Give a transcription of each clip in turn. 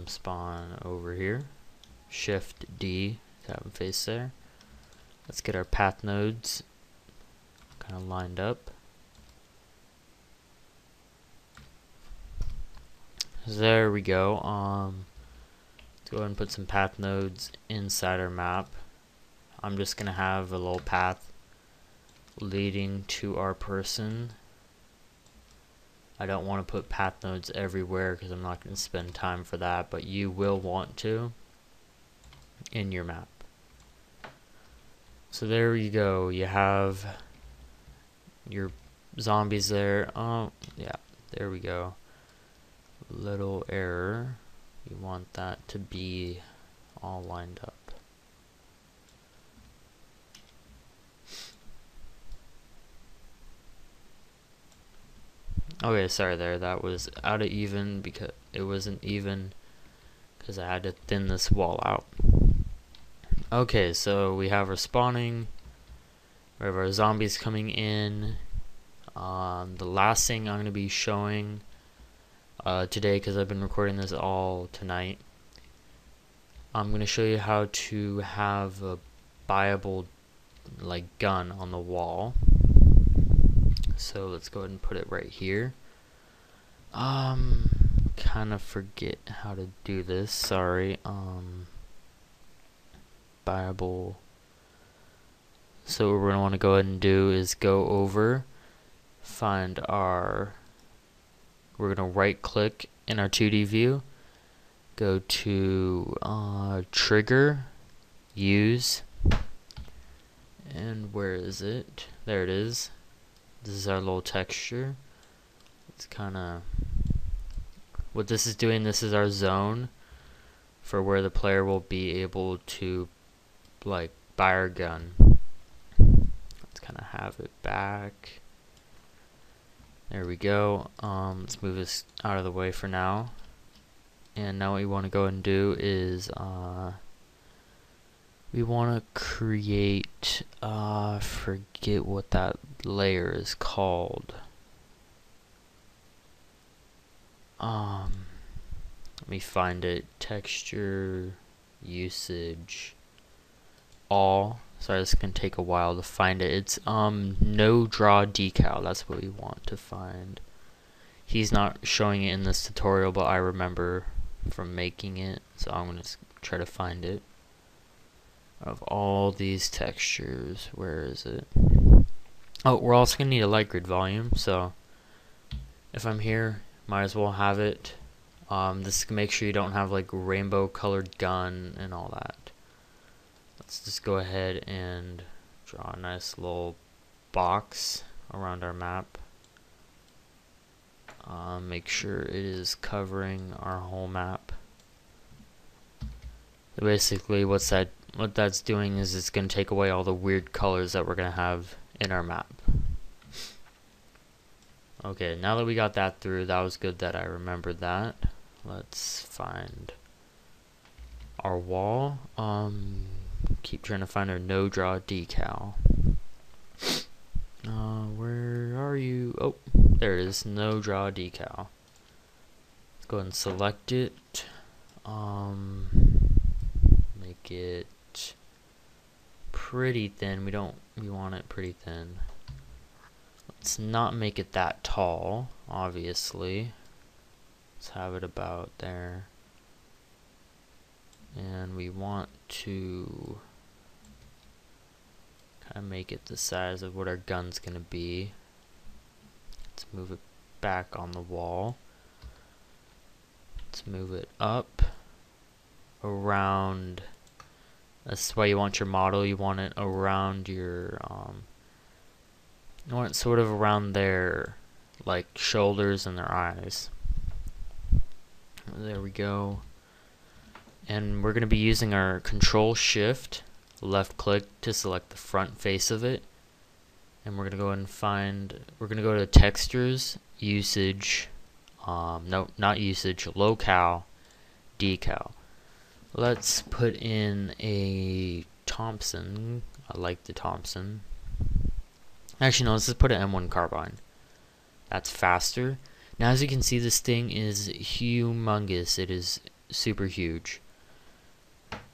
them spawn over here. Shift D to have them face there. Let's get our path nodes kind of lined up. There we go. Let's go ahead and put some path nodes inside our map. I'm just gonna have a little path leading to our person. I don't want to put path nodes everywhere because I'm not going to spend time for that, but you will want to in your map. So there you go. You have your zombies there. Oh, yeah, there we go. Little error. You want that to be all lined up. Okay, sorry there, that was out of even because it wasn't even because I had to thin this wall out. Okay, so we have our spawning, we have our zombies coming in. The last thing I'm going to be showing today, because I've been recording this all tonight, I'm going to show you how to have a buyable gun on the wall. So let's go ahead and put it right here. Kind of forget how to do this, sorry. Buyable. So what we're gonna want to go ahead and do is go over, find our, we're gonna right click in our 2D view, go to trigger, use, and where is it? There it is. This is our little texture. It's kind of what this is doing. This is our zone for where the player will be able to buy our gun. Let's kind of have it back. There we go. Let's move this out of the way for now. And now what we want to go ahead and do is we want to create, forget what that layer is called. Let me find it. Texture, usage, all. Sorry, this can take a while to find it. It's no draw decal. That's what we want to find. He's not showing it in this tutorial, but I remember from making it, so I'm gonna try to find it. Of all these textures, where is it? Oh, we're also gonna need a light grid volume, so if I'm here, might as well have it. This can make sure you don't have rainbow colored gun and all that. Let's just go ahead and draw a nice little box around our map. Make sure it is covering our whole map. So basically what that's doing is it's going to take away all the weird colors that we're going to have in our map. Okay, now that we got that through, that was good that I remembered that. Let's find our wall. Keep trying to find our no draw decal. Where are you? Oh, there it is, no draw decal. Let's go ahead and select it. Make it pretty thin. We want it pretty thin. Let's not make it that tall, obviously. Let's have it about there. And we want to kind of make it the size of what our gun's gonna be. Let's move it back on the wall. Let's move it up around. That's why you want your model. You want it around your you want it sort of around their shoulders and their eyes. There we go. And we're going to be using our Control Shift left click to select the front face of it. And we're going to go ahead and we're going to go to textures, usage, no, not usage, locale, decal. Let's put in a Thompson. I like the Thompson. Actually, no, let's just put an M1 carbine. That's faster. Now, as you can see, this thing is humongous. It is super huge.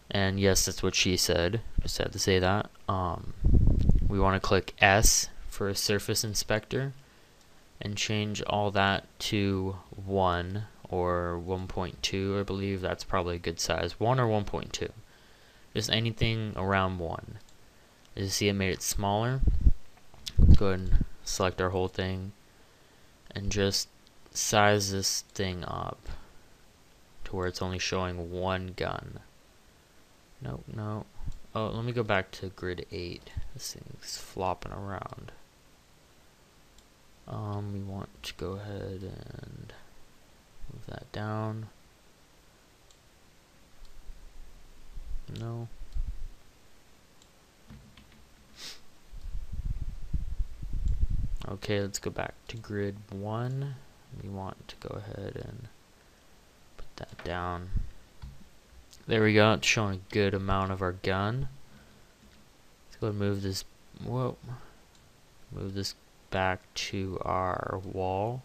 And yes, that's what she said. Just had to say that. We want to click S for a surface inspector and change all that to 1 or 1.2. I believe that's probably a good size. 1 or 1.2. Just anything around 1. As you see, it made it smaller. Let's go ahead and select our whole thing and just size this thing up to where it's only showing one gun. Nope, no. Oh, let me go back to grid 8. This thing's flopping around. We want to go ahead and move that down. No. Okay, let's go back to grid 1. We want to go ahead and put that down. There we go, it's showing a good amount of our gun. Let's go ahead and move this, move this back to our wall.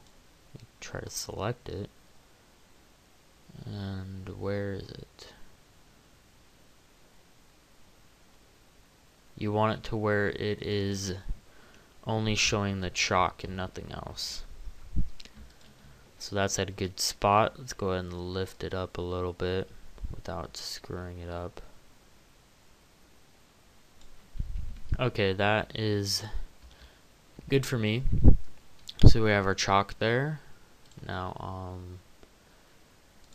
Try to select it. And where is it? You want it to where it is only showing the chalk and nothing else. So that's at a good spot. Let's go ahead and lift it up a little bit without screwing it up. Okay, that is good for me. So we have our chalk there. Now,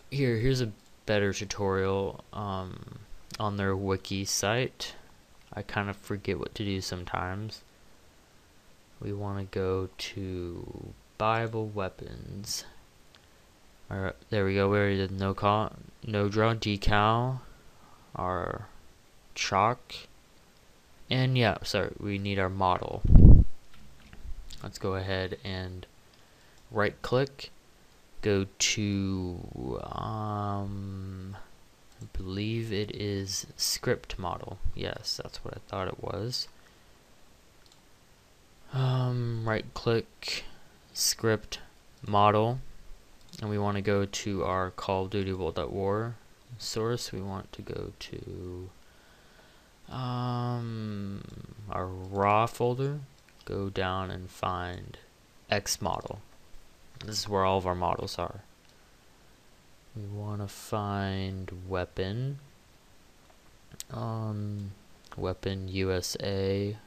here's a better tutorial on their wiki site. I kind of forget what to do sometimes. We want to go to Bible weapons. Alright, there we go. We already did no draw decal, our chalk, and yeah, sorry, we need our model. Let's go ahead and right click, go to I believe it is script model. Yes, that's what I thought it was. Right click, script model, and we want to go to our Call of Duty World at War source. We want to go to our raw folder, go down and find X model. This is where all of our models are. We want to find weapon, weapon USA.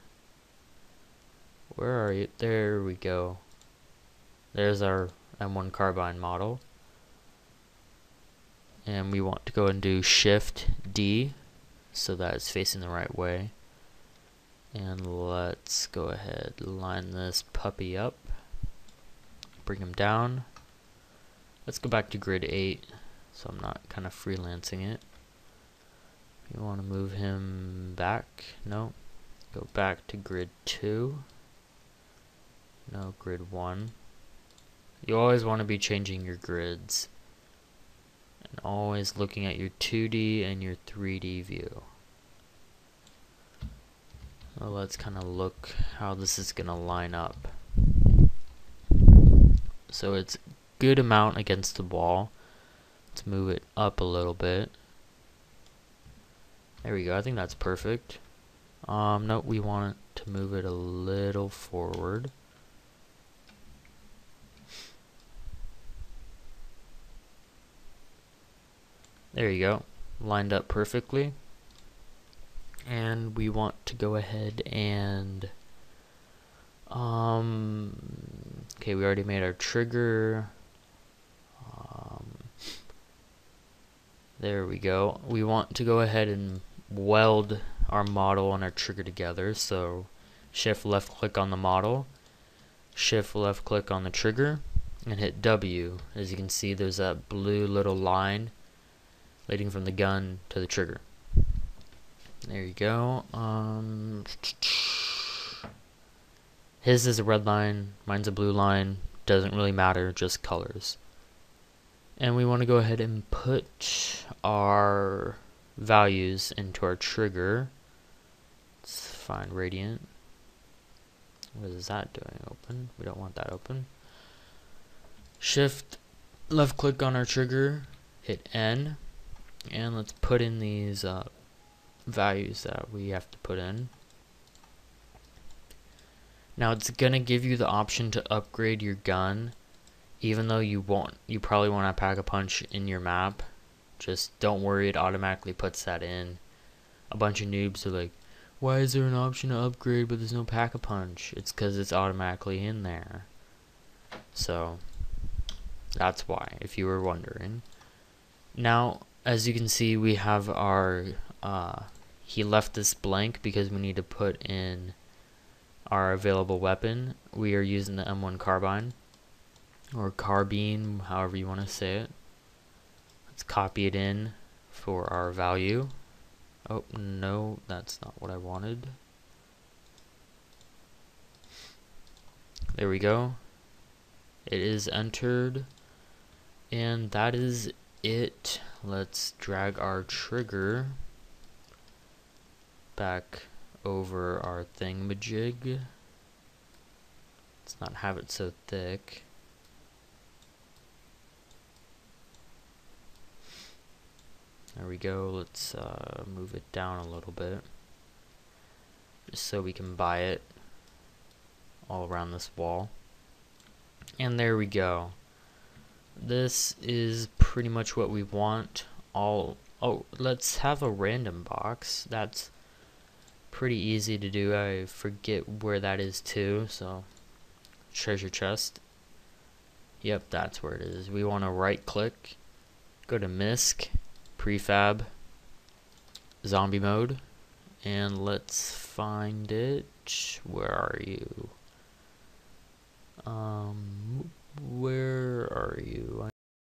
Where are you? There we go. There's our M1 carbine model. And we want to go and do Shift D so that it's facing the right way. And let's go ahead, line this puppy up. Bring him down. Let's go back to grid 8 so I'm not kind of freelancing it. You want to move him back? No. Go back to grid 2. No, grid 1. You always want to be changing your grids and always looking at your 2D and your 3D view. So let's kind of look how this is going to line up. So it's good amount against the wall. Let's move it up a little bit. There we go. I think that's perfect. No, we want to move it a little forward. There you go. Lined up perfectly. And we want to go ahead and okay, we already made our trigger. There we go. We want to go ahead and weld our model and our trigger together. So shift left click on the model, shift left click on the trigger, and hit W. As you can see, there's that blue little line leading from the gun to the trigger. There you go. His is a red line, mine's a blue line. Doesn't really matter, just colors. And we want to go ahead and put our values into our trigger. Let's find Radiant. What is that doing? Open. We don't want that open. Shift left click on our trigger, hit N. And let's put in these values that we have to put in. Now it's gonna give you the option to upgrade your gun, even though you probably won't have Pack-a-Punch in your map. Just don't worry, it automatically puts that in. A bunch of noobs are like, why is there an option to upgrade but there's no Pack-a-Punch? It's because it's automatically in there. So that's why, if you were wondering. Now, as you can see, we have our he left this blank because we need to put in our available weapon. We are using the M1 carbine, or carbine, however you want to say it. Let's copy it in for our value. Oh no, that's not what I wanted. There we go. It is entered, and that is it. Let's drag our trigger back over our thingamajig. Let's not have it so thick. There we go. Let's move it down a little bit, just so we can buy it all around this wall. And there we go. This is pretty much what we want. Oh, let's have a random box. That's pretty easy to do. I forget where that is too. So treasure chest. Yep, that's where it is. We want to right click, go to MISC, prefab, zombie mode, and let's find it. Where are you? Where are you?